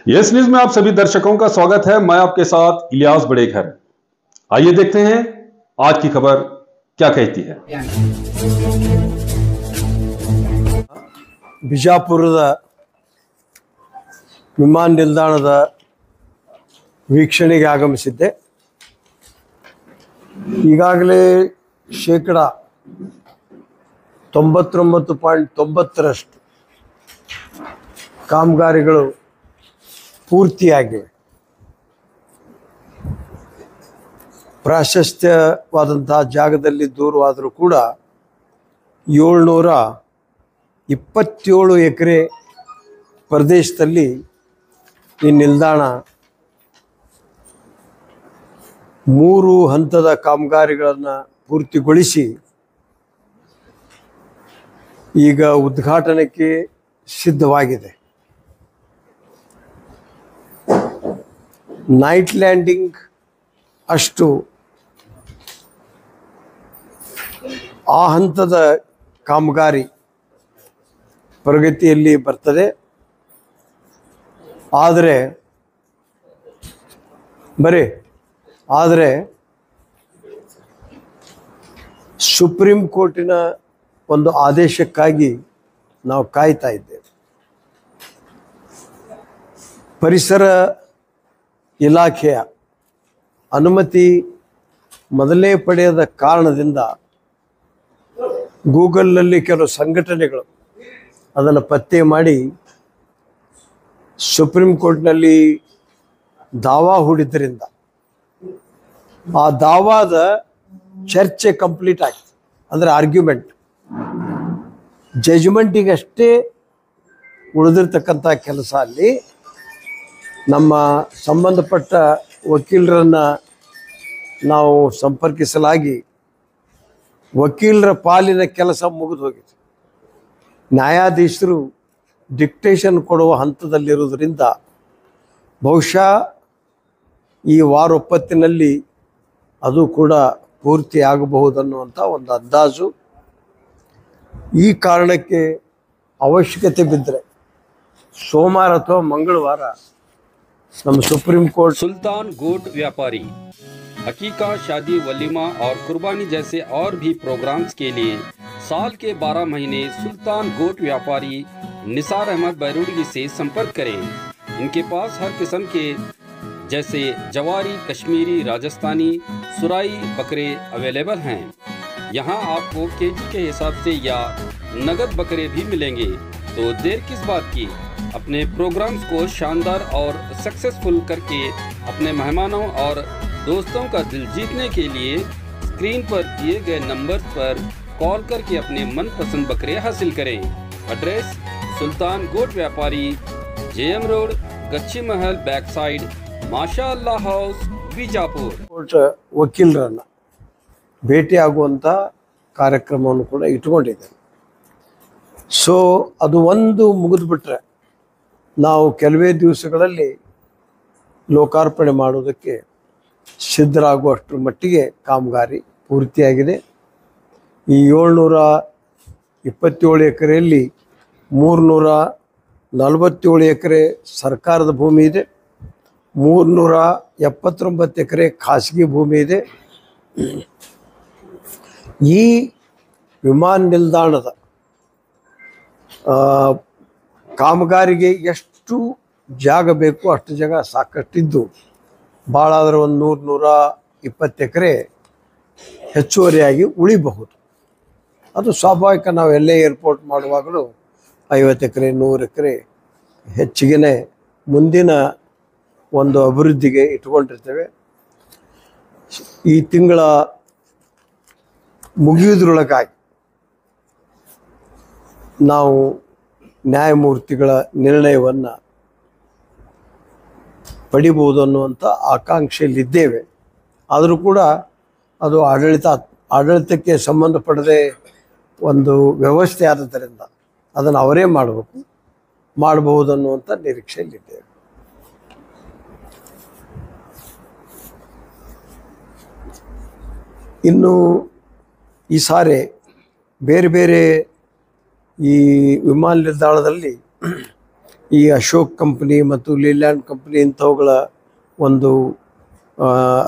Yes news में आप सभी दर्शकों का स्वागत है। मैं आपके साथ इलियास बड़ेखर। आइए देखते हैं आज की खबर क्या कहती है। ಬಿಜಾಪುರದ ವಿಮಾನ ನಿಲ್ದಾಣದ ವೀಕ್ಷಣೆಗೆ ಆಗಮಿಸಿದ್ದೆ. ಈಗಾಗಲೇ ಶೇಕಡ 99.90% ಕಾಮಗಾರಿಗಳು ಪೂರ್ತಿಯಾಗಿವೆ. ಪ್ರಾಶಸ್ತ್ಯವಾದಂತಹ ಜಾಗದಲ್ಲಿ ದೂರವಾದರೂ ಕೂಡ 727 ಎಕರೆ ಪ್ರದೇಶದಲ್ಲಿ ಈ ನಿಲ್ದಾಣ 3 ಹಂತದ ಕಾಮಗಾರಿಗಳನ್ನು ಪೂರ್ತಿಗೊಳಿಸಿ ಈಗ ಉದ್ಘಾಟನೆಗೆ ಸಿದ್ಧವಾಗಿದೆ. ನೈಟ್ ಲ್ಯಾಂಡಿಂಗ್ ಅಷ್ಟು ಆ ಹಂತದ ಕಾಮಗಾರಿ ಪ್ರಗತಿಯಲ್ಲಿ ಬರ್ತದೆ. ಆದರೆ ಸುಪ್ರೀಂ ಕೋರ್ಟಿನ ಒಂದು ಆದೇಶಕ್ಕಾಗಿ ನಾವು ಕಾಯ್ತಾ ಇದ್ದೇವೆ. ಪರಿಸರ ಇಲಾಖೆಯ ಅನುಮತಿ ಮೊದಲೇ ಪಡೆಯದ ಕಾರಣದಿಂದ ಗೂಗಲ್ನಲ್ಲಿ ಕೆಲವು ಸಂಘಟನೆಗಳು ಅದನ್ನು ಪತ್ತೆ ಮಾಡಿ ಸುಪ್ರೀಂ ಕೋರ್ಟ್ನಲ್ಲಿ ದಾವಾ ಹೂಡಿದ್ದರಿಂದ ಆ ದಾವಾದ ಚರ್ಚೆ ಕಂಪ್ಲೀಟ್ ಆಗ್ತದೆ. ಅಂದರೆ ಆರ್ಗ್ಯುಮೆಂಟ್ ಜಜ್ಮೆಂಟಿಗಷ್ಟೇ ಉಳಿದಿರ್ತಕ್ಕಂಥ ಕೆಲಸ. ಅಲ್ಲಿ ನಮ್ಮ ಸಂಬಂಧಪಟ್ಟ ವಕೀಲರನ್ನು ನಾವು ಸಂಪರ್ಕಿಸಲಾಗಿ ವಕೀಲರ ಪಾಲಿನ ಕೆಲಸ ಮುಗಿದು ಹೋಗಿದೆ. ನ್ಯಾಯಾಧೀಶರು ಡಿಕ್ಟೇಷನ್ ಕೊಡುವ ಹಂತದಲ್ಲಿರುವುದರಿಂದ ಬಹುಶಃ ಈ ವಾರೊಪ್ಪತ್ತಿನಲ್ಲಿ ಅದು ಕೂಡ ಪೂರ್ತಿ ಆಗಬಹುದನ್ನುವಂಥ ಒಂದು ಅಂದಾಜು. ಈ ಕಾರಣಕ್ಕೆ ಅವಶ್ಯಕತೆ ಬಿದ್ದರೆ ಸೋಮವಾರ ಅಥವಾ ಮಂಗಳವಾರ ನಮ್ಮ ಸುಪ್ರೀಂ ಕೋರ್ಟ್ सुल्तान गोट व्यापारी हकीका, शादी, वलीमा और कुर्बानी जैसे और भी प्रोग्राम्स के लिए साल के 12 महीने सुल्तान गोट व्यापारी निसार अहमद बैरूडी से संपर्क करें। इनके पास हर किस्म के जैसे जवारी, कश्मीरी, राजस्थानी, सुराई बकरे अवेलेबल हैं। यहाँ आपको केजी के हिसाब से या नगद बकरे भी मिलेंगे। तो देर किस बात की, अपने प्रोग्राम्स को शानदार और सक्सेसफुल करके अपने मेहमानों और दोस्तों का दिल जीतने के लिए स्क्रीन पर दिए गए नंबर पर कॉल करके अपने मनपसंद बकरे हासिल करें। एड्रेस सुल्तान गोट व्यापारी, JM रोड, गच्छी महल बैक साइड, माशा अल्लाह हाउस, बीजापुर। ಕೋರ್ಟ್ ವಕೀಲರನ್ನು ಭೇಟಿಯಾಗುವಂಥ ಕಾರ್ಯಕ್ರಮವನ್ನು ಕೂಡ ಇಟ್ಕೊಂಡಿದ್ದೇವೆ. ಸೊ ಅದು ಒಂದು ಮುಗಿದುಬಿಟ್ರೆ ನಾವು ಕೆಲವೇ ದಿವಸಗಳಲ್ಲಿ ಲೋಕಾರ್ಪಣೆ ಮಾಡೋದಕ್ಕೆ ಸಿದ್ಧರಾಗುವಷ್ಟರ ಮಟ್ಟಿಗೆ ಕಾಮಗಾರಿ ಪೂರ್ತಿಯಾಗಿದೆ. ಈ 727 ಎಕರೆಯಲ್ಲಿ 347 ಎಕರೆ ಸರ್ಕಾರದ ಭೂಮಿ ಇದೆ, 379 ಎಕರೆ ಖಾಸಗಿ ಭೂಮಿ ಇದೆ. ಈ ವಿಮಾನ ನಿಲ್ದಾಣದ ಕಾಮಗಾರಿಗೆ ಎಷ್ಟು ಜಾಗ ಬೇಕು ಅಷ್ಟು ಜಾಗ ಸಾಕಷ್ಟಿದ್ದು, ಭಾಳ ಆದರೆ ಒಂದು 100-120 ಎಕರೆ ಹೆಚ್ಚುವರಿಯಾಗಿ ಉಳಿಬಹುದು. ಅದು ಸ್ವಾಭಾವಿಕ. ನಾವು ಎಲ್ಲೇ ಏರ್ಪೋರ್ಟ್ ಮಾಡುವಾಗಲೂ 50 ಎಕರೆ 100 ಎಕರೆ ಹೆಚ್ಚಿಗೆ ಮುಂದಿನ ಒಂದು ಅಭಿವೃದ್ಧಿಗೆ ಇಟ್ಕೊಂಡಿರ್ತೇವೆ. ಈ ತಿಂಗಳ ಮುಗಿಯುವುದರೊಳಗಾಗಿ ನಾವು ನ್ಯಾಯಮೂರ್ತಿಗಳ ನಿರ್ಣಯವನ್ನು ಪಡಿಬೋದು ಅನ್ನುವಂಥ ಆಕಾಂಕ್ಷೆಯಲ್ಲಿದ್ದೇವೆ. ಆದರೂ ಕೂಡ ಅದು ಆಡಳಿತಕ್ಕೆ ಸಂಬಂಧಪಡದೆ ಒಂದು ವ್ಯವಸ್ಥೆ ಆದದ್ದರಿಂದ ಅದನ್ನು ಅವರೇ ಮಾಡಬಹುದು ಅನ್ನುವಂಥ ನಿರೀಕ್ಷೆಯಲ್ಲಿದ್ದೇವೆ. ಇನ್ನು ಈ ಸಾರಿ ಬೇರೆ ಬೇರೆ ಈ ವಿಮಾನ ನಿಲ್ದಾಣದಲ್ಲಿ ಈ ಅಶೋಕ್ ಕಂಪ್ನಿ ಮತ್ತು ಲೀಲ್ಯಾಂಡ್ ಕಂಪ್ನಿ ಇಂಥವುಗಳ ಒಂದು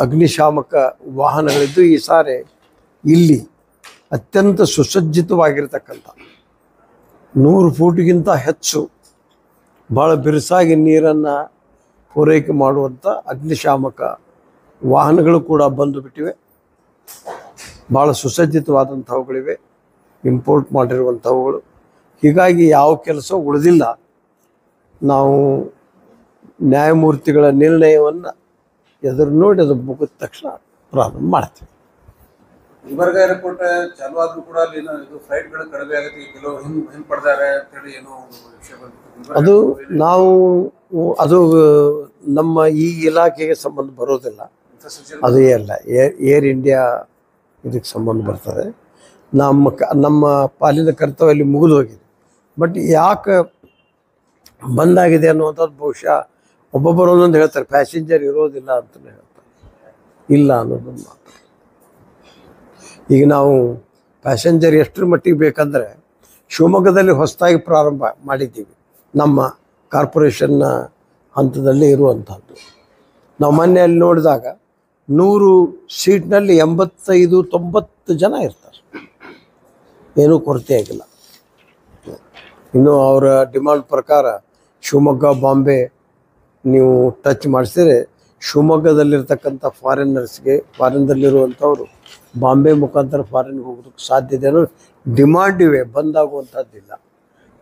ಅಗ್ನಿಶಾಮಕ ವಾಹನಗಳಿದ್ದು ಈ ಸಾರಿ ಇಲ್ಲಿ ಅತ್ಯಂತ ಸುಸಜ್ಜಿತವಾಗಿರ್ತಕ್ಕಂಥ 100 ಫೂಟ್ಗಿಂತ ಹೆಚ್ಚು ಭಾಳ ಬಿರುಸಾಗಿ ನೀರನ್ನು ಪೂರೈಕೆ ಮಾಡುವಂಥ ಅಗ್ನಿಶಾಮಕ ವಾಹನಗಳು ಕೂಡ ಬಂದು ಬಿಟ್ಟಿವೆ. ಭಾಳ ಸುಸಜ್ಜಿತವಾದಂಥವುಗಳಿವೆ, ಇಂಪೋರ್ಟ್ ಮಾಡಿರುವಂಥವುಗಳು. ಹೀಗಾಗಿ ಯಾವ ಕೆಲಸ ಉಳಿದಿಲ್ಲ. ನಾವು ನ್ಯಾಯಮೂರ್ತಿಗಳ ನಿರ್ಣಯವನ್ನು ಎದುರು ನೋಡಿ ಅದು ಮುಗಿದ ತಕ್ಷಣ ಪ್ರಾರಂಭ ಮಾಡ್ತೀವಿ. ಗುಲ್ಬರ್ಗ ಏರ್ಪೋರ್ಟ್ ಚಾಲು ಆದ್ರೂ ಕೂಡ ಅಲ್ಲಿ ಇದು ಫ್ಲೈಟ್ಗಳು ಕಡಿಮೆ ಆಗುತ್ತೆ, ಕೆಲವು ಹಿಂಪಡ್ತಾರೆ ಅಂತೇಳಿ ಏನೋ ವಿಷಯ ಬಂದಿತ್ತು. ಅದು ನಾವು ಅದು ನಮ್ಮ ಈ ಇಲಾಖೆಗೆ ಸಂಬಂಧ ಬರೋದಿಲ್ಲ. ಅದು ಅಲ್ಲ, ಏರ್ ಇಂಡಿಯಾ ಇದಕ್ಕೆ ಸಂಬಂಧ ಬರ್ತದೆ. ನಮ್ಮ ಪಾಲಿನ ಕರ್ತವ್ಯ ಅಲ್ಲಿ ಮುಗಿದು ಹೋಗಿದೆ. ಬಟ್ ಯಾಕೆ ಬಂದಾಗಿದೆ ಅನ್ನುವಂಥದ್ದು ಬಹುಶಃ ಒಬ್ಬೊಬ್ಬರು ಒಂದೊಂದು ಹೇಳ್ತಾರೆ. ಪ್ಯಾಸೆಂಜರ್ ಇರೋದಿಲ್ಲ ಅಂತಲೇ ಹೇಳ್ತಾರೆ, ಇಲ್ಲ ಅನ್ನೋದನ್ನು ಮಾತ್ರ. ಈಗ ನಾವು ಪ್ಯಾಸೆಂಜರ್ ಎಷ್ಟರ ಮಟ್ಟಿಗೆ ಬೇಕಂದರೆ ಶಿವಮೊಗ್ಗದಲ್ಲಿ ಹೊಸದಾಗಿ ಪ್ರಾರಂಭ ಮಾಡಿದ್ದೀವಿ. ನಮ್ಮ ಕಾರ್ಪೊರೇಷನ್ನ ಹಂತದಲ್ಲಿ ಇರುವಂಥದ್ದು. ನಾವು ಮೊನ್ನೆ ಅಲ್ಲಿ ನೋಡಿದಾಗ 100 ಸೀಟ್ನಲ್ಲಿ 85-90 ಜನ ಇರ್ತಾರೆ. ಏನೂ ಕೊರತೆ ಆಗಿಲ್ಲ. ಇನ್ನು ಅವರ ಡಿಮಾಂಡ್ ಪ್ರಕಾರ ಶಿವಮೊಗ್ಗ ಬಾಂಬೆ ನೀವು ಟಚ್ ಮಾಡಿಸಿದ್ರೆ ಶಿವಮೊಗ್ಗದಲ್ಲಿರ್ತಕ್ಕಂಥ ಫಾರಿನ್ದಲ್ಲಿರುವಂಥವ್ರು ಬಾಂಬೆ ಮುಖಾಂತರ ಫಾರಿನ್ಗೆ ಹೋಗೋದಕ್ಕೆ ಸಾಧ್ಯತೆ ಅನ್ನೋ ಡಿಮಾಂಡ್ ಇವೆ. ಬಂದಾಗುವಂಥದ್ದಿಲ್ಲ.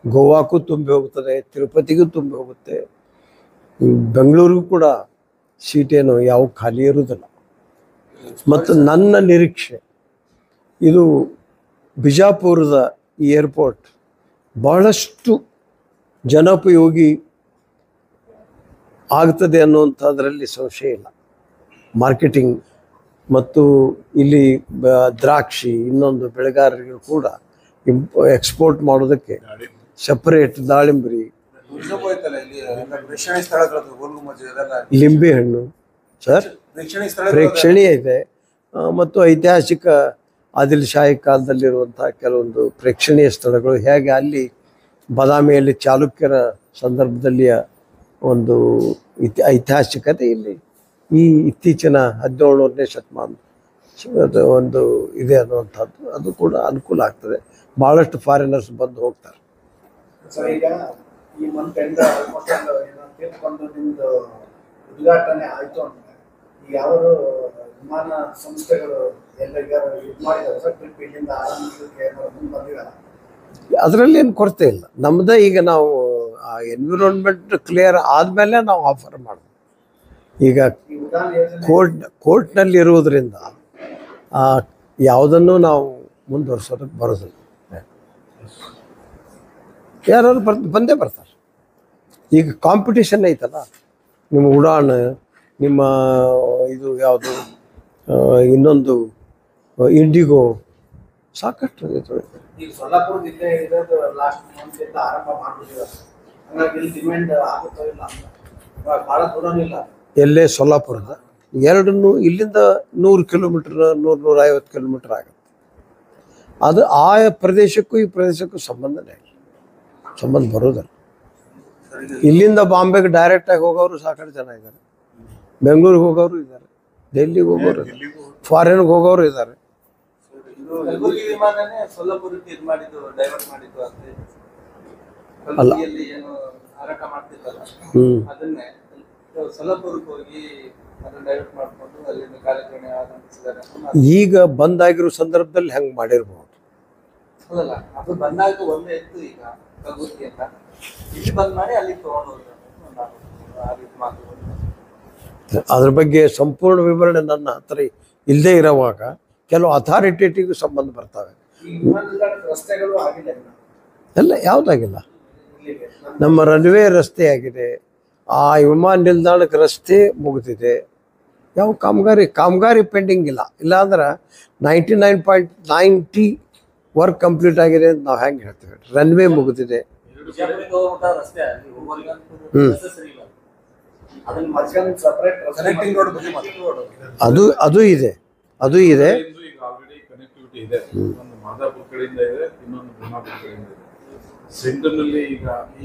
ಗೋವಾಕ್ಕೂ ತುಂಬಿ ಹೋಗ್ತದೆ, ತಿರುಪತಿಗೂ ತುಂಬಿ ಹೋಗುತ್ತೆ, ಬೆಂಗಳೂರಿಗೂ ಕೂಡ ಸೀಟೇನು ಯಾವ ಖಾಲಿ ಇರುವುದಿಲ್ಲ. ಮತ್ತು ನನ್ನ ನಿರೀಕ್ಷೆ ಇದು ಬಿಜಾಪುರದ ಈ ಏರ್ಪೋರ್ಟ್ ಬಹಳಷ್ಟು ಜನೋಪಯೋಗಿ ಆಗ್ತದೆ ಅನ್ನುವಂಥದ್ರಲ್ಲಿ ಸಂಶಯ ಇಲ್ಲ. ಮಾರ್ಕೆಟಿಂಗ್ ಮತ್ತು ಇಲ್ಲಿ ದ್ರಾಕ್ಷಿ ಇನ್ನೊಂದು ಬೆಳೆಗಾರರಿಗೂ ಕೂಡ ಎಕ್ಸ್ಪೋರ್ಟ್ ಮಾಡೋದಕ್ಕೆ ಸಪ್ರೇಟ್ ದಾಳಿಂಬರಿ, ಲಿಂಬೆಹಣ್ಣು ಸರ್ ಪ್ರೇಕ್ಷಣೀಯ ಇದೆ. ಮತ್ತು ಐತಿಹಾಸಿಕ ಆದಿಲ್ ಶಾಹಿ ಕಾಲದಲ್ಲಿರುವಂಥ ಕೆಲವೊಂದು ಪ್ರೇಕ್ಷಣೀಯ ಸ್ಥಳಗಳು, ಹೇಗೆ ಅಲ್ಲಿ ಬಾದಾಮಿಯಲ್ಲಿ ಚಾಲುಕ್ಯರ ಸಂದರ್ಭದಲ್ಲಿಯ ಒಂದು ಐತಿಹಾಸಿಕತೆ ಇಲ್ಲಿ ಈ ಇತ್ತೀಚಿನ 17ನೇ ಶತಮಾನ ಒಂದು ಇದೆ ಅನ್ನುವಂಥದ್ದು. ಅದು ಕೂಡ ಅನುಕೂಲ ಆಗ್ತದೆ. ಭಾಳಷ್ಟು ಫಾರಿನರ್ಸ್ ಬಂದು ಹೋಗ್ತಾರೆ. ಈಗ ಈ ಮಂತ್ ನಿಮ್ದು ಉದ್ಘಾಟನೆ ಆಯಿತು ಅಂದರೆ ಯಾವ ವಿಮಾನ ಸಂಸ್ಥೆಗಳು ಎಲ್ಲ ಇದು ಮಾಡಿದ್ದಾರೆ ಸರ್, ಟ್ರಿಪ್ ಇಲ್ಲಿಂದ ಆರಂಭಿಸಲಿಕ್ಕೆ ಬಂದಿದ್ದಾರೆ? ಅದರಲ್ಲಿ ಏನು ಕೊರತೆ ಇಲ್ಲ. ನಮ್ಮದೇ ಈಗ ನಾವು ಎನ್ವಿರಾನ್ಮೆಂಟ್ ಕ್ಲಿಯರ್ ಆದಮೇಲೆ ನಾವು ಆಫರ್ ಮಾಡ್ಬೋದು. ಈಗ ಕೋರ್ಟ್ನಲ್ಲಿ ಇರುವುದರಿಂದ ಯಾವುದನ್ನು ನಾವು ಮುಂದುವರ್ಸೋದಕ್ಕೆ ಬರೋದಿಲ್ಲ. ಯಾರು ಬಂದೇ ಬರ್ತಾರೆ. ಈಗ ಕಾಂಪಿಟೇಷನ್ ಐತಲ್ಲ, ನಿಮ್ಮ ಉಡಾನ್, ನಿಮ್ಮ ಇದು ಯಾವುದು ಇನ್ನೊಂದು ಇಂಡಿಗೋ, ಸಾಕಷ್ಟು ಈಗ ಸೊಲ್ಲಾಪುರದ ಇಲ್ಲೇ ಇರೋದು ಲಾಸ್ಟ್ ಮಂತ್ ಆರಂಭ ಮಾಡ್ಬಿಟ್ಟಿದ್ದಾರೆ. ಹಂಗಾಗಿ ಇಲ್ಲಿ ಡಿಮ್ಯಾಂಡ್ ಆಗುತ್ತೋ ಇಲ್ಲ, ಭಾಳ ದೂರನೂ ಇಲ್ಲ. ಎಲ್ಲೇ ಸೊಲ್ಲಾಪುರದ ಎರಡನ್ನೂ ಇಲ್ಲಿಂದ 100 ಕಿಲೋಮೀಟ್ರ್ 100-150 ಕಿಲೋಮೀಟ್ರ್ ಆಗುತ್ತೆ. ಅದು ಆ ಪ್ರದೇಶಕ್ಕೂ ಈ ಪ್ರದೇಶಕ್ಕೂ ಸಂಬಂಧ ಬರೋದಿಲ್ಲ. ಇಲ್ಲಿಂದ ಬಾಂಬೆಗೆ ಡೈರೆಕ್ಟಾಗಿ ಹೋಗೋರು ಸಾಕಷ್ಟು ಜನ ಇದ್ದಾರೆ, ಬೆಂಗಳೂರಿಗೆ ಹೋಗೋರು ಇದ್ದಾರೆ, ಡೆಲ್ಲಿಗೆ ಹೋಗೋರು ಇದ್ದಾರೆ, ಫಾರಿನ್ಗೆ ಹೋಗೋರು ಇದ್ದಾರೆ. ಅಲ್ಲ ಈಗ ಬಂದಾಗಿರೋ ಸಂದರ್ಭದಲ್ಲಿ ಹೆಂಗೆ ಮಾಡಿರ್ಬೋದು. ಅದ್ರ ಬಗ್ಗೆ ಸಂಪೂರ್ಣ ವಿವರಣೆ ನನ್ನ ಹತ್ರ ಇಲ್ಲದೆ ಇರೋವಾಗ ಕೆಲವು ಅಥಾರಿಟೇಟಿವ್ ಸಂಬಂಧ ಬರ್ತವೆ. ಎಲ್ಲ ಯಾವುದಾಗಿಲ್ಲ. ನಮ್ಮ ರನ್ವೇ ರಸ್ತೆ ಆಗಿದೆ, ಆ ವಿಮಾನ ನಿಲ್ದಾಣಕ್ಕೆ ರಸ್ತೆ ಮುಗಿದಿದೆ. ಯಾವ ಕಾಮಗಾರಿ ಪೆಂಡಿಂಗ್ ಇಲ್ಲ. ಇಲ್ಲಾಂದ್ರೆ 99.90 ವರ್ಕ್ ಕಂಪ್ಲೀಟ್ ಆಗಿದೆ ಅಂತ ನಾವು ಹೆಂಗೆ ಹೇಳ್ತೀವಿ. ರನ್ವೇ ಮುಗಿದಿದೆ. ಅದು ಇದೆ. ಸೆಂಟರ್ನಲ್ಲಿ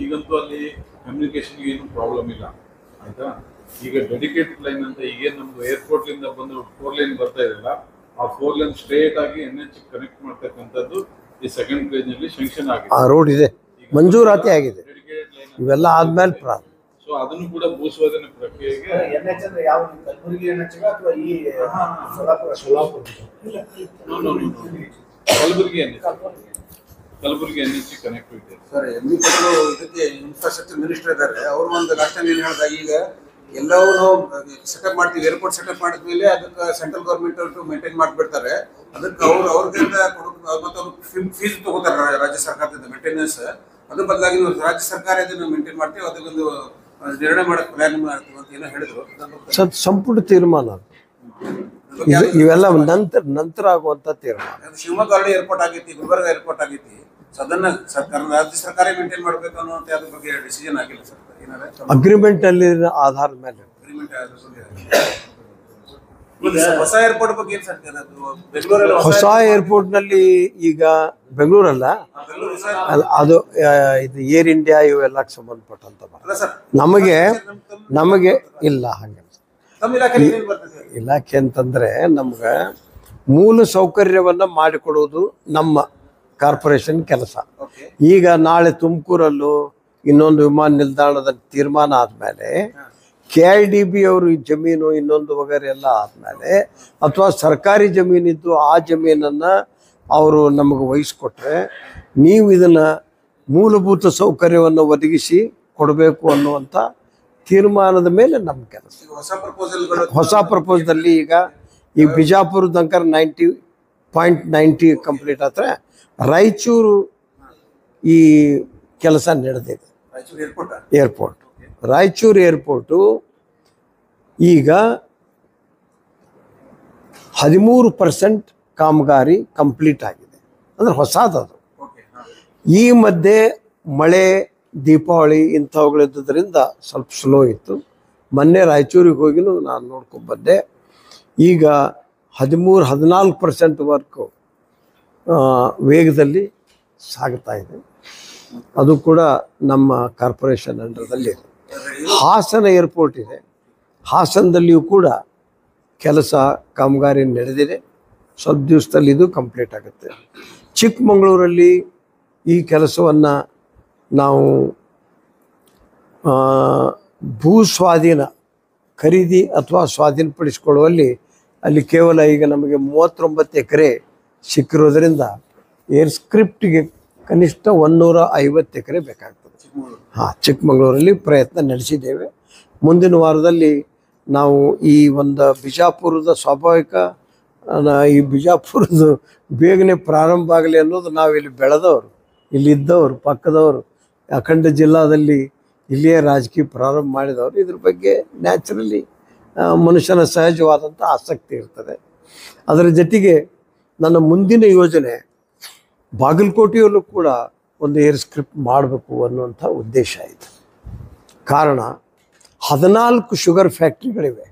ಈಗಂತೂ ಅಲ್ಲಿ ಕಮ್ಯುನಿಕೇಶನ್ಗೆ ಏನು ಪ್ರಾಬ್ಲಮ್ ಇಲ್ಲ ಆಯ್ತಾ. ಈಗ ಡೆಡಿಕೇಟೆಡ್ ಲೈನ್ ಅಂತ ಈಗೇನು ನಮ್ದು ಏರ್ಪೋರ್ಟ್ಲಿಂದ ಬಂದು 4 ಲೈನ್ ಬರ್ತಾ ಇದೆಯಲ್ಲ, ಆ 4 ಲೈನ್ ಸ್ಟ್ರೇಟ್ ಆಗಿ NH ಕನೆಕ್ಟ್ ಮಾಡ್ತಕ್ಕಂಥದ್ದು ಈ ಸೆಕೆಂಡ್ ಫೇಸ್ ನಲ್ಲಿ ಶಾಂಕ್ಷನ್ ಆಗಿದೆ. ಆ ರೋಡ್ ಇದೆ, ಮಂಜೂರಾತಿ ಆಗಿದೆ. ಡೆಡಿಕೇಟೆಡ್ ಲೈನ್ ಇವೆಲ್ಲ ಆದ್ಮೇಲೆ ಪ್ರಾರಂಭ. ಸೊ ಅದನ್ನು ಕೂಡ ಭೂಸ್ವಾಧೀನ ಪ್ರಕ್ರಿಯೆಗೆ NH ಅಂದ್ರೆ ಯಾವ ಕಲಬುರಗಿ NH ಅಥವಾ ಈ Solapur Kalaburagi NH connectivity. Sir MB Patel ಇದಕ್ಕೆ ಇನ್ಫ್ರಾಸ್ಟ್ರಕ್ಚರ್ ಮಿನಿಸ್ಟರ್ ಇದ್ದಾರೆ. ಅವರು ಒಂದು ಲಾಸ್ಟ್ ಟೈಮ್ ಏನು ಹೇಳಿದಾಗ, ಈಗ ಎಲ್ಲವೂ ನಾವು ಸೆಟಪ್ ಮಾಡ್ತೀವಿ, ಏರ್ಪೋರ್ಟ್ ಸೆಟಪ್ ಮಾಡಿದ್ಮೇಲೆ ಅದಕ್ಕೆ ಸೆಂಟ್ರಲ್ ಗೌರ್ಮೆಂಟ್ ಅವರು ಮೇಂಟೈನ್ ಮಾಡಿಬಿಡ್ತಾರೆ. ಅದಕ್ಕೆ ಅವ್ರದಿಂದ ಮತ್ತು ಅವ್ರು ಫೀಸ್ ತಗೋತಾರೆ ರಾಜ್ಯ ಸರ್ಕಾರದಿಂದ ಮೇಂಟೆನೆನ್ಸ್. ಅದ್ರ ಬದಲಾಗಿ ನಾವು ರಾಜ್ಯ ಸರ್ಕಾರ ಇದನ್ನು ಮೇಂಟೈನ್ ಮಾಡ್ತೀವಿ, ಅದಕ್ಕೊಂದು ನಿರ್ಣಯ ಮಾಡಕ್ಕೆ ಪ್ಲಾನ್ ಮಾಡ್ತೀವಿ ಅಂತ ಏನೋ ಹೇಳಿದ್ರು. ಸಂಪುಟ ತೀರ್ಮಾನ ಇವೆಲ್ಲ ನಂತರ ಆಗುವಂತ ತೀರ್ಮಾನ. ಶಿವಮೊಗ್ಗ ಆಲ್ರೆಡಿ ಏರ್ಪೋರ್ಟ್ ಆಗೈತಿ, ಗುಲ್ಬರ್ಗ ಏರ್ಪೋರ್ಟ್ ಆಗೈತಿ. ಸೊ ಅದನ್ನ ಸರ್ಕಾರ ರಾಜ್ಯ ಸರ್ಕಾರ ಮೇಂಟೈನ್ ಮಾಡಬೇಕು ಅನ್ನೋಂಥ ಅದ್ರ ಬಗ್ಗೆ ಡಿಸಿಷನ್ ಆಗಿಲ್ಲ ಸರ್. ಏನಾದ್ರೆ ಅಗ್ರಿಮೆಂಟ್ ಅಲ್ಲಿ ಆಧಾರದ ಮೇಲೆ ಹೊಸ ಏರ್ಪೋರ್ಟ್ ಬಗ್ಗೆ ಏನ್ ಸರ್? ಬೆಂಗಳೂರಲ್ಲಿ ಹೊಸ ಏರ್ಪೋರ್ಟ್ ನಲ್ಲಿ ಈಗ ಬೆಂಗಳೂರಲ್ಲ, ಅದು ಇದು ಏರ್ ಇಂಡಿಯಾ ಇವೆಲ್ಲ ಸಂಬಂಧಪಟ್ಟಂತ ನಮಗೆ ಇಲ್ಲ. ಹಂಗೆ ಇಲಾಖೆ ಅಂತಂದ್ರೆ ನಮ್ಗೆ ಮೂಲ ಸೌಕರ್ಯವನ್ನ ಮಾಡಿಕೊಡುವುದು ನಮ್ಮ ಕಾರ್ಪೊರೇಷನ್ ಕೆಲಸ. ಈಗ ನಾಳೆ ತುಮಕೂರಲ್ಲೂ ಇನ್ನೊಂದು ವಿಮಾನ ನಿಲ್ದಾಣದ ತೀರ್ಮಾನ ಆದ್ಮೇಲೆ KIDB ಅವರು ಜಮೀನು ಇನ್ನೊಂದು ವಗೈರೆ ಎಲ್ಲ ಆದ್ಮೇಲೆ, ಅಥವಾ ಸರ್ಕಾರಿ ಜಮೀನಿದ್ದು ಆ ಜಮೀನನ್ನ ಅವರು ನಮಗೆ ವಹಿಸ್ಕೊಟ್ರೆ ನೀವು ಇದನ್ನ ಮೂಲಭೂತ ಸೌಕರ್ಯವನ್ನು ಒದಗಿಸಿ ಕೊಡಬೇಕು ಅನ್ನುವಂಥ ತೀರ್ಮಾನದ ಮೇಲೆ ನಮ್ಮ ಕೆಲಸ. ಹೊಸ ಪ್ರಪೋಸಲ್ಲಿ ಈಗ ಈ ಬಿಜಾಪುರ ತನಕ 90.90 ಕಂಪ್ಲೀಟ್ ಆದ್ರೆ ರಾಯಚೂರು ಈ ಕೆಲಸ ನಡೆದಿದೆ. ಏರ್ಪೋರ್ಟ್ ರಾಯಚೂರು ಏರ್ಪೋರ್ಟು ಈಗ 13% ಕಾಮಗಾರಿ ಕಂಪ್ಲೀಟ್ ಆಗಿದೆ, ಅಂದ್ರೆ ಹೊಸದದು. ಈ ಮಧ್ಯೆ ಮಳೆ, ದೀಪಾವಳಿ ಇಂಥವುಗಳಿದ್ದರಿಂದ ಸ್ವಲ್ಪ ಸ್ಲೋ ಇತ್ತು. ಮೊನ್ನೆ ರಾಯಚೂರಿಗೆ ಹೋಗಿನೂ ನಾನು ನೋಡ್ಕೊಂಡು ಬಂದೆ. ಈಗ 13-14% ವರ್ಕು ವೇಗದಲ್ಲಿ ಸಾಗ್ತಾ ಇದೆ. ಅದು ಕೂಡ ನಮ್ಮ ಕಾರ್ಪೊರೇಷನ್ ಅಂಡರ್ದಲ್ಲಿ. ಹಾಸನ ಏರ್ಪೋರ್ಟ್ ಇದೆ, ಹಾಸನದಲ್ಲಿಯೂ ಕೂಡ ಕೆಲಸ ಕಾಮಗಾರಿ ನಡೆದಿದೆ. ಸ್ವಲ್ಪ ದಿವಸದಲ್ಲಿ ಇದು ಕಂಪ್ಲೀಟ್ ಆಗುತ್ತೆ. ಚಿಕ್ಕಮಗಳೂರಲ್ಲಿ ಈ ಕೆಲಸವನ್ನು ನಾವು ಭೂ ಸ್ವಾಧೀನ ಖರೀದಿ ಅಥವಾ ಸ್ವಾಧೀನಪಡಿಸಿಕೊಳ್ಳುವಲ್ಲಿ ಅಲ್ಲಿ ಕೇವಲ ಈಗ ನಮಗೆ 39 ಎಕರೆ ಸಿಕ್ಕಿರೋದ್ರಿಂದ ಏರ್ ಸ್ಕ್ರಿಪ್ಟಿಗೆ ಕನಿಷ್ಠ 150 ಎಕರೆ ಬೇಕಾಗ್ತದೆ. ಚಿಕ್ಕಮಗಳೂರಲ್ಲಿ ಪ್ರಯತ್ನ ನಡೆಸಿದ್ದೇವೆ. ಮುಂದಿನ ವಾರದಲ್ಲಿ ನಾವು ಈ ಒಂದು ಬಿಜಾಪುರದ ಸ್ವಾಭಾವಿಕ ಈ ಬಿಜಾಪುರದ ಬೇಗನೆ ಪ್ರಾರಂಭ ಆಗಲಿ ಅನ್ನೋದು ನಾವು ಇಲ್ಲಿ ಬೆಳೆದವರು, ಇಲ್ಲಿದ್ದವರು, ಪಕ್ಕದವರು, ಅಖಂಡ ಜಿಲ್ಲಾದಲ್ಲಿ ಇಲ್ಲಿಯೇ ರಾಜಕೀಯ ಪ್ರಾರಂಭ ಮಾಡಿದವರು. ಇದ್ರ ಬಗ್ಗೆ ನ್ಯಾಚುರಲಿ ಮನುಷ್ಯನ ಸಹಜವಾದಂಥ ಆಸಕ್ತಿ ಇರ್ತದೆ. ಅದರ ಜೊತೆಗೆ ನನ್ನ ಮುಂದಿನ ಯೋಜನೆ ಬಾಗಲಕೋಟೆಯಲ್ಲೂ ಕೂಡ ಒಂದು ಏರ್ ಸ್ಕ್ರಿಪ್ಟ್ ಮಾಡಬೇಕು ಅನ್ನುವಂಥ ಉದ್ದೇಶ ಇದೆ. ಕಾರಣ 14 ಶುಗರ್ ಫ್ಯಾಕ್ಟ್ರಿಗಳಿವೆ,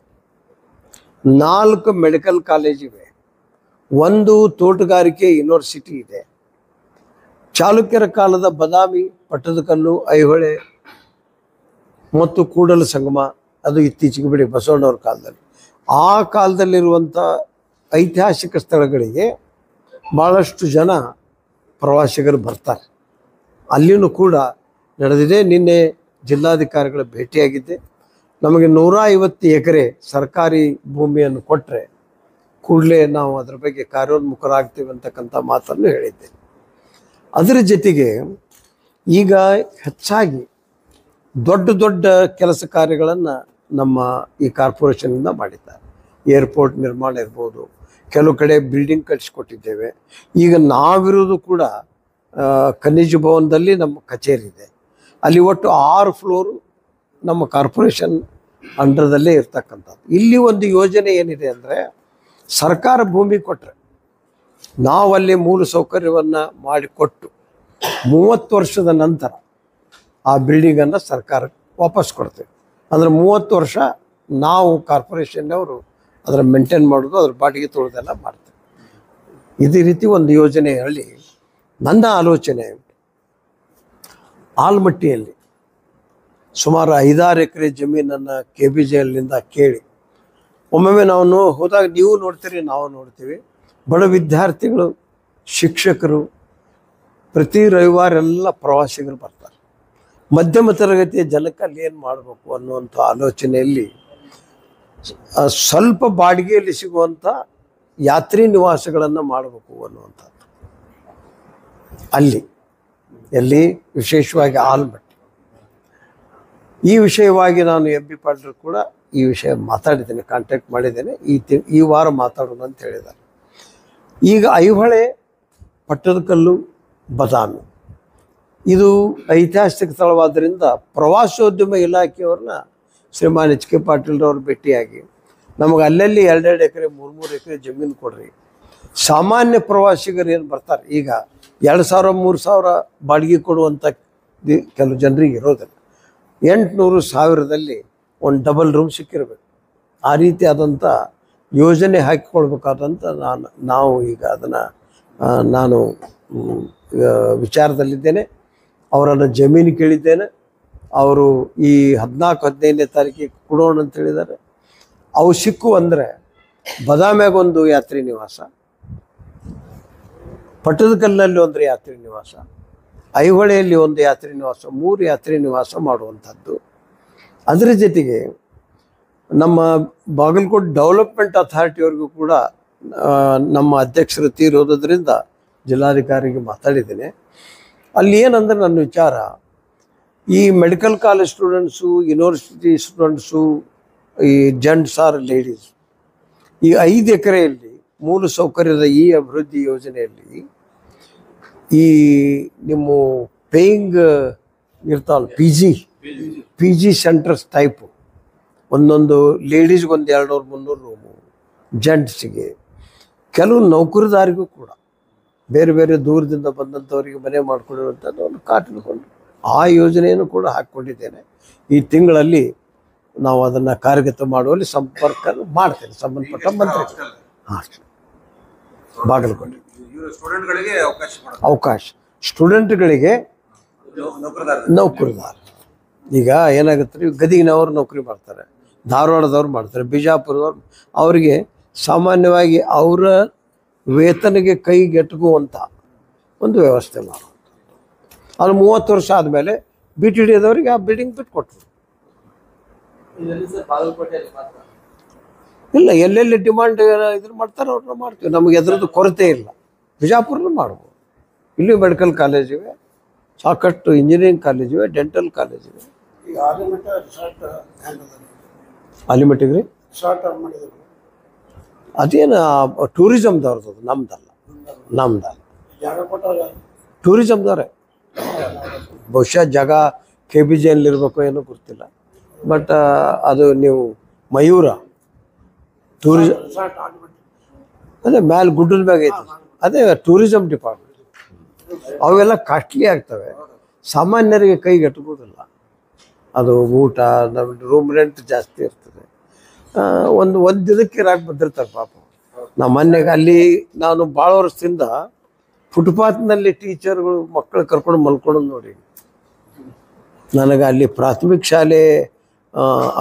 4 ಮೆಡಿಕಲ್ ಕಾಲೇಜ್ ಇವೆ, 1 ತೋಟಗಾರಿಕೆ ಯೂನಿವರ್ಸಿಟಿ ಇದೆ. ಚಾಲುಕ್ಯರ ಕಾಲದ ಬದಾಮಿ, ಪಟ್ಟದಕಲ್ಲು, ಐಹೊಳೆ ಮತ್ತು ಕೂಡಲ ಸಂಗಮ, ಅದು ಇತ್ತೀಚೆಗೆ ಬಿಡಿ ಬಸವಣ್ಣವ್ರ ಕಾಲದಲ್ಲಿ, ಆ ಕಾಲದಲ್ಲಿರುವಂಥ ಐತಿಹಾಸಿಕ ಸ್ಥಳಗಳಿಗೆ ಭಾಳಷ್ಟು ಜನ ಪ್ರವಾಸಿಗರು ಬರ್ತಾರೆ. ಅಲ್ಲಿಯೂ ಕೂಡ ನಡೆದಿದೆ. ನಿನ್ನೆ ಜಿಲ್ಲಾಧಿಕಾರಿಗಳ ಭೇಟಿಯಾಗಿದ್ದೆ. ನಮಗೆ 150 ಎಕರೆ ಸರ್ಕಾರಿ ಭೂಮಿಯನ್ನು ಕೊಟ್ಟರೆ ಕೂಡಲೇ ನಾವು ಅದರ ಬಗ್ಗೆ ಕಾರ್ಯೋನ್ಮುಖರಾಗ್ತೀವಿ ಅಂತಕ್ಕಂಥ ಮಾತನ್ನು ಹೇಳಿದ್ದೆ. ಅದರ ಜೊತೆಗೆ ಈಗ ಹೆಚ್ಚಾಗಿ ದೊಡ್ಡ ದೊಡ್ಡ ಕೆಲಸ ಕಾರ್ಯಗಳನ್ನು ನಮ್ಮ ಈ ಕಾರ್ಪೊರೇಷನಿಂದ ಮಾಡಿದ್ದಾರೆ. ಏರ್ಪೋರ್ಟ್ ನಿರ್ಮಾಣ ಇರ್ಬೋದು, ಕೆಲವು ಕಡೆ ಬಿಲ್ಡಿಂಗ್ ಕಟ್ಟಿಸ್ಕೊಟ್ಟಿದ್ದೇವೆ. ಈಗ ನಾವಿರೋದು ಕೂಡ ಖನಿಜ ಭವನದಲ್ಲಿ ನಮ್ಮ ಕಚೇರಿ ಇದೆ. ಅಲ್ಲಿ ಒಟ್ಟು 6 ಫ್ಲೋರು ನಮ್ಮ ಕಾರ್ಪೊರೇಷನ್ ಅಂಡರ್ದಲ್ಲೇ ಇರ್ತಕ್ಕಂಥದ್ದು. ಇಲ್ಲಿ ಒಂದು ಯೋಜನೆ ಏನಿದೆ ಅಂದರೆ, ಸರ್ಕಾರ ಭೂಮಿ ಕೊಟ್ಟರೆ ನಾವಲ್ಲಿ ಮೂಲ ಸೌಕರ್ಯವನ್ನು ಮಾಡಿಕೊಟ್ಟು 30 ವರ್ಷದ ನಂತರ ಆ ಬಿಲ್ಡಿಂಗನ್ನು ಸರ್ಕಾರಕ್ಕೆ ವಾಪಸ್ ಕೊಡ್ತೇವೆ. ಅಂದರೆ 30 ವರ್ಷ ನಾವು ಕಾರ್ಪೊರೇಷನ್ನವರು ಅದರ ಮೇಂಟೈನ್ ಮಾಡೋದು, ಅದ್ರ ಬಾಡಿಗೆ ತೊಳೆದೆಲ್ಲ ಮಾಡ್ತೇವೆ. ಇದೇ ರೀತಿ ಒಂದು ಯೋಜನೆ ಹೇಳಿ ನನ್ನ ಆಲೋಚನೆ ಆಲ್ಮಟ್ಟಿಯಲ್ಲಿ ಸುಮಾರು 5-6 ಎಕರೆ ಜಮೀನನ್ನು KBJಲಿಂದ ಕೇಳಿ, ಒಮ್ಮೊಮ್ಮೆ ನಾವು ಹೋದಾಗ ನೀವು ನೋಡ್ತೀರಿ, ನಾವು ನೋಡ್ತೀವಿ, ಬಡ ವಿದ್ಯಾರ್ಥಿಗಳು, ಶಿಕ್ಷಕರು ಪ್ರತಿ ರವಿವಾರ ಎಲ್ಲ ಪ್ರವಾಸಿಗರು ಬರ್ತಾರೆ. ಮಧ್ಯಮ ತರಗತಿಯ ಜನಕ್ಕೆ ಅಲ್ಲಿ ಏನು ಮಾಡಬೇಕು ಅನ್ನುವಂಥ ಆಲೋಚನೆಯಲ್ಲಿ ಸ್ವಲ್ಪ ಬಾಡಿಗೆಯಲ್ಲಿ ಸಿಗುವಂಥ ಯಾತ್ರಿ ನಿವಾಸಗಳನ್ನು ಮಾಡಬೇಕು ಅನ್ನುವಂಥದ್ದು. ಅಲ್ಲಿ ಎಲ್ಲಿ ವಿಶೇಷವಾಗಿ ಆಲ್ಮಟ್ಟಿ. ಈ ವಿಷಯವಾಗಿ ನಾನು MB ಪಾಟೀಲ್ ಕೂಡ ಈ ವಿಷಯ ಮಾತಾಡಿದ್ದೇನೆ, ಕಾಂಟ್ಯಾಕ್ಟ್ ಮಾಡಿದ್ದೇನೆ. ಈ ವಾರ ಮಾತಾಡೋಣ ಅಂತ ಹೇಳಿದ್ದಾರೆ. ಈಗ ಐಹೊಳೆ, ಪಟ್ಟದಕಲ್ಲು, ಬದಾಮಿ ಇದು ಐತಿಹಾಸಿಕ ಸ್ಥಳವಾದ್ದರಿಂದ ಪ್ರವಾಸೋದ್ಯಮ ಇಲಾಖೆಯವ್ರನ್ನ ಶ್ರೀಮಾನ್ HK ಪಾಟೀಲ್ರವ್ರು ಭೇಟಿಯಾಗಿ ನಮಗೆ ಅಲ್ಲಲ್ಲಿ 2-2 ಎಕರೆ 3-3 ಎಕರೆ ಜಮೀನು ಕೊಡ್ರಿ. ಸಾಮಾನ್ಯ ಪ್ರವಾಸಿಗರು ಏನು ಬರ್ತಾರೆ, ಈಗ 2,000-3,000 ಬಾಡಿಗೆ ಕೊಡುವಂಥ ಕೆಲವು ಜನರಿಗೆ ಇರೋದಿಲ್ಲ. 800,000ದಲ್ಲಿ ಒಂದು ಡಬಲ್ ರೂಮ್ ಸಿಕ್ಕಿರಬೇಕು. ಆ ರೀತಿಯಾದಂಥ ಯೋಜನೆ ಹಾಕಿಕೊಳ್ಬೇಕಾದಂಥ ನಾವು ಈಗ ಅದನ್ನು ನಾನು ವಿಚಾರದಲ್ಲಿದ್ದೇನೆ. ಅವರನ್ನು ಜಮೀನು ಕೇಳಿದ್ದೇನೆ. ಅವರು ಈ 14-15ನೇ ತಾರೀಕಿಗೆ ಕೊಡೋಣ ಅಂತ ಹೇಳಿದ್ದಾರೆ. ಅವು ಸಿಕ್ಕು ಅಂದರೆ ಬದಾಮ್ಯಾಗ ಒಂದು ಯಾತ್ರಿ ನಿವಾಸ, ಪಟ್ಟದಕಲ್ಲಿನಲ್ಲಿ ಒಂದು ಯಾತ್ರಿ ನಿವಾಸ, ಐಹೊಳೆಯಲ್ಲಿ ಒಂದು ಯಾತ್ರಿ ನಿವಾಸ, 3 ಯಾತ್ರಿ ನಿವಾಸ ಮಾಡುವಂಥದ್ದು. ಅದರ ಜೊತೆಗೆ ನಮ್ಮ ಬಾಗಲಕೋಟೆ ಡೆವಲಪ್ಮೆಂಟ್ ಅಥಾರಿಟಿಯವ್ರಿಗೂ ಕೂಡ ನಮ್ಮ ಅಧ್ಯಕ್ಷರು ತೀರೋದ್ರಿಂದ ಜಿಲ್ಲಾಧಿಕಾರಿಗೆ ಮಾತಾಡಿದ್ದೇನೆ. ಅಲ್ಲಿ ಏನಂದ್ರೆ ನನ್ನ ವಿಚಾರ, ಈ medical college students, university students, ಈ ಜೆಂಟ್ಸ್ ಆರ್ ಲೇಡೀಸ್, ಈ 5 ಎಕರೆಯಲ್ಲಿ ಮೂಲಸೌಕರ್ಯದ ಈ ಅಭಿವೃದ್ಧಿ ಯೋಜನೆಯಲ್ಲಿ ಈ ನಿಮ್ಮ ಪೇಯಿಂಗ್ ಇರ್ತಾವಲ್ಲ, ಪಿ ಜಿ ಸೆಂಟರ್ಸ್ ಟೈಪು, ಒಂದೊಂದು ಲೇಡೀಸ್ಗೆ ಒಂದು 200-300 ರೂಮು, ಜೆಂಟ್ಸಿಗೆ, ಕೆಲವು ನೌಕರದಾರಿಗೂ ಕೂಡ ಬೇರೆ ಬೇರೆ ದೂರದಿಂದ ಬಂದಂಥವರಿಗೆ ಮನೆ ಮಾಡಿಕೊಂಡಿರುವಂಥದ್ದು ಒಂದು ಕಾಟಿಡ್ಕೊಂಡು ಆ ಯೋಜನೆಯನ್ನು ಕೂಡ ಹಾಕ್ಕೊಂಡಿದ್ದೇನೆ. ಈ ತಿಂಗಳಲ್ಲಿ ನಾವು ಅದನ್ನು ಕಾರ್ಯಗತ ಮಾಡುವಲ್ಲಿ ಸಂಪರ್ಕ ಮಾಡ್ತೇನೆ ಸಂಬಂಧಪಟ್ಟ ಮಂತ್ರಿ. ಹಾಸ್ಟೆಲ್ ಬಾಗಲಕೋಟೆ ಅವಕಾಶ ಸ್ಟೂಡೆಂಟ್ಗಳಿಗೆ ನೌಕರದಾರ. ಈಗ ಏನಾಗುತ್ತೆ, ಗದಗಿನವ್ರು ನೌಕರಿ ಮಾಡ್ತಾರೆ, ಧಾರವಾಡದವ್ರು ಮಾಡ್ತಾರೆ, ಬಿಜಾಪುರದವ್ರು, ಅವರಿಗೆ ಸಾಮಾನ್ಯವಾಗಿ ಅವರ ವೇತನಿಗೆ ಕೈಗೆಟುಕುವಂಥ ಒಂದು ವ್ಯವಸ್ಥೆ ಮಾಡೋದು. ಅದು 30 ವರ್ಷ ಆದಮೇಲೆ BTDದವರಿಗೆ ಆ ಬಿಲ್ಡಿಂಗ್ ಬಿಟ್ಟು ಕೊಟ್ಟರು. ಇಲ್ಲ, ಎಲ್ಲೆಲ್ಲಿ ಡಿಮಾಂಡ್ ಇದ್ರ ಮಾಡ್ತಾರೆ ಅವ್ರನ್ನ ಮಾಡ್ತೀವಿ. ನಮಗೆ ಎದ್ರದ್ದು ಕೊರತೆ ಇಲ್ಲ. ಬಿಜಾಪುರಲ್ಲೂ ಮಾಡ್ಬೋದು. ಇಲ್ಲಿ ಮೆಡಿಕಲ್ ಕಾಲೇಜ್ ಇವೆ, ಸಾಕಷ್ಟು ಇಂಜಿನಿಯರಿಂಗ್ ಕಾಲೇಜ್ ಇವೆ, ಡೆಂಟಲ್ ಕಾಲೇಜ್ ಇವೆ. ಆಲಿಮಟ್ಟಿಗೆ ರೀ ಅದೇನು ಟೂರಿಸಮ್ದವ್ರದ್ದು, ನಮ್ದಲ್ಲ ಟೂರಿಸಮ್ದವ್ರೆ. ಬಹುಶಃ ಜಾಗ KBJಲಿರ್ಬೇಕು ಏನೋ ಗೊತ್ತಿಲ್ಲ. ಬಟ್ ಅದು ನೀವು ಮಯೂರ ಟೂರಿಸಮ್ ಅದೇ ಮ್ಯಾಲೆ ಗುಡ್ಡದ ಮ್ಯಾಗ ಐತಿ, ಅದೇ ಟೂರಿಸಮ್ ಡಿಪಾರ್ಟ್ಮೆಂಟ್. ಅವೆಲ್ಲ ಕಾಸ್ಟ್ಲಿ ಆಗ್ತವೆ, ಸಾಮಾನ್ಯರಿಗೆ ಕೈಗೆಟುಕೋದಿಲ್ಲ. ಅದು ಊಟ, ನಮ್ಮ ರೂಮ್ ರೆಂಟ್ ಜಾಸ್ತಿ ಇರ್ತದೆ. ಒಂದು ಇದಕ್ಕೆ ಇರಾಕ್ ಬಂದಿರ್ತಾರೆ ಪಾಪ. ನಮ್ಮ ಮನೆಗೆ ಅಲ್ಲಿ ನಾನು ಭಾಳ ವರ್ಷದಿಂದ ಫುಟ್ಪಾತ್ನಲ್ಲಿ ಟೀಚರ್ಗಳು ಮಕ್ಕಳು ಕರ್ಕೊಂಡು ಮಲ್ಕೊಳ್ಳೋದು ನೋಡಿ. ನನಗೆ ಅಲ್ಲಿ ಪ್ರಾಥಮಿಕ ಶಾಲೆ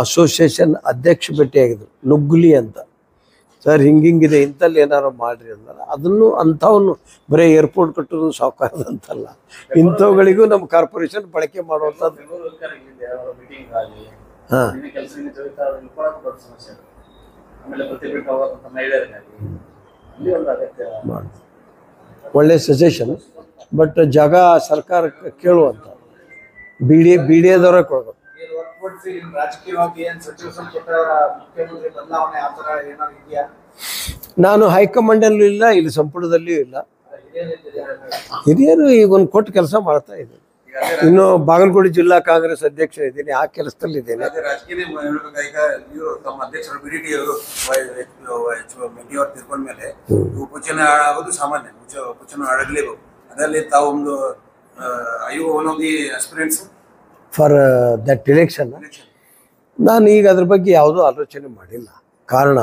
ಅಸೋಸಿಯೇಷನ್ ಅಧ್ಯಕ್ಷ ಭೇಟಿಯಾಗಿದ್ರು, ನುಗ್ಗುಲಿ ಅಂತ. ಸರ್ ಹಿಂಗಿದೆ, ಇಂಥಲ್ಲಿ ಏನಾರು ಮಾಡಿರಿ ಅಂದ್ರೆ ಅದನ್ನು ಅಂಥವನ್ನು ಬರೀ ಏರ್ಪೋರ್ಟ್ ಕಟ್ಟೋದು ಸಾವುಕಾರದಂತಲ್ಲ, ಇಂಥವುಗಳಿಗೂ ನಮ್ಮ ಕಾರ್ಪೊರೇಷನ್ ಬಳಕೆ ಮಾಡುವಂಥದ್ದು. ಹಾಂ, ಒಳ್ಳೆ ಸಜೆಷನ್. ಬಟ್ ಜಾಗ ಸರ್ಕಾರಕ್ಕೆ ಕೇಳುವಂಥ BDAದವರೇ ಕೊಡ್ಬೇಕು. ನಾನು ಹೈಕಮಾಂಡಲ್ಲೂ ಇಲ್ಲ, ಇಲ್ಲಿ ಸಂಪುಟದಲ್ಲಿಯೂ ಇಲ್ಲ. ಹಿರಿಯರು ಈಗ ಒಂದು ಕೊಟ್ಟು ಕೆಲಸ ಮಾಡ್ತಾ ಇದ್ದೀನಿ. ಇನ್ನು ಬಾಗಲಕೋಟೆ ಜಿಲ್ಲಾ ಕಾಂಗ್ರೆಸ್ ಅಧ್ಯಕ್ಷ ಇದ್ದೀನಿ, ಆ ಕೆಲಸದಲ್ಲಿ ಇದ್ದೇನೆ. ತಿಳ್ಕೊಂಡ್ಮೇಲೆ ಉಪಚುನಾವಣೆ ಆಗೋದು ಸಾಮಾನ್ಯ, ಉಪಚುನಾವಣೆ ಆಗಲೇಬೇಕು. ಅದರಲ್ಲಿ ತಾವು ಒಂದು one of the aspirants for that election. ನಾನು ಈಗ ಅದ್ರ ಬಗ್ಗೆ ಯಾವುದೂ ಆಲೋಚನೆ ಮಾಡಿಲ್ಲ. ಕಾರಣ,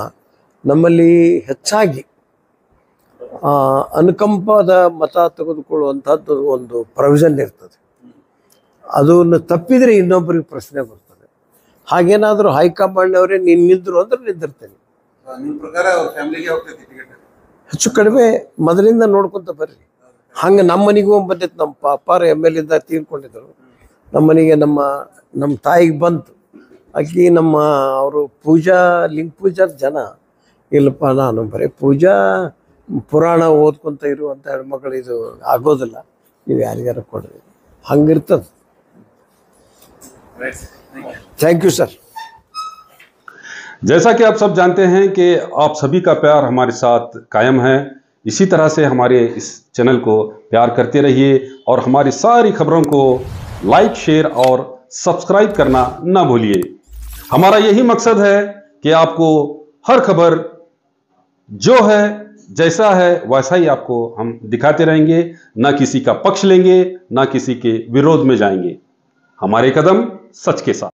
ನಮ್ಮಲ್ಲಿ ಹೆಚ್ಚಾಗಿ ಅನುಕಂಪದ ಮತ ತೆಗೆದುಕೊಳ್ಳುವಂಥದ್ದು ಒಂದು ಪ್ರೊವಿಷನ್ ಇರ್ತದೆ. ಅದನ್ನು ತಪ್ಪಿದರೆ ಇನ್ನೊಬ್ಬರಿಗೆ ಪ್ರಶ್ನೆ ಬರ್ತದೆ. ಹಾಗೇನಾದರೂ ಹೈಕಮಾಂಡ್ನವರೇ ನಿಂದ್ರು ಅಂದ್ರೆ ನಿಂದಿರ್ತೇನೆ. ನಿಮ್ಮ ಪ್ರಕಾರ ಅವ್ರ ಫ್ಯಾಮಿಲಿಗೆ ಹೋಗ್ತೈತಿ ಟಿಕೆಟ್? ಹೆಚ್ಚು ಕಡಿಮೆ ಮೊದಲಿಂದ ನೋಡ್ಕೊಂತ ಬರ್ರಿ. ಹಂಗೆ ನಮ್ಮ ಮನೆಗೂ ಬಂದಿತ್ತು. ನಮ್ಮ ಪಾಪಾರ MLA ಇದ್ದಾಗ ತೀರ್ಕೊಂಡಿದ್ರು. ನಮ್ಮ ಮನೆಗೆ ನಮ್ಮ ತಾಯಿಗೆ ಬಂತು. ಆಕಿ ಅವರು ಲಿಂಗ ಪೂಜಾದ ಜನ ಇಲ್ಲಪ್ಪ, ನಾನು ಬರೀ ಪೂಜಾ ಪುರಾಣ ಓದ್ಕೊಂತ ಇರುವಂಥ ಹೆಣ್ಮಕ್ಳು ಇದು ಆಗೋದಿಲ್ಲ, ನೀವು ಯಾರಿಗಾರ ಕೊಡ್ರಿ, ಹಂಗಿರ್ತದೆ. Thank you sir. जैसा कि आप सब जानते हैं कि आप सभी का प्यार हमारे साथ कायम है। इसी तरह से हमारे इस चैनल को प्यार करते रहिए और हमारी सारी खबरों को लाइक, शेयर और सब्सक्राइब करना ना भूलिए। हमारा यही मकसद है कि आपको हर खबर जो है जैसा है वैसा ही आपको हम दिखाते रहेंगे, ना किसी का पक्ष लेंगे, ना किसी के विरोध में जाएंगे। हमारे कदम सच के साथ।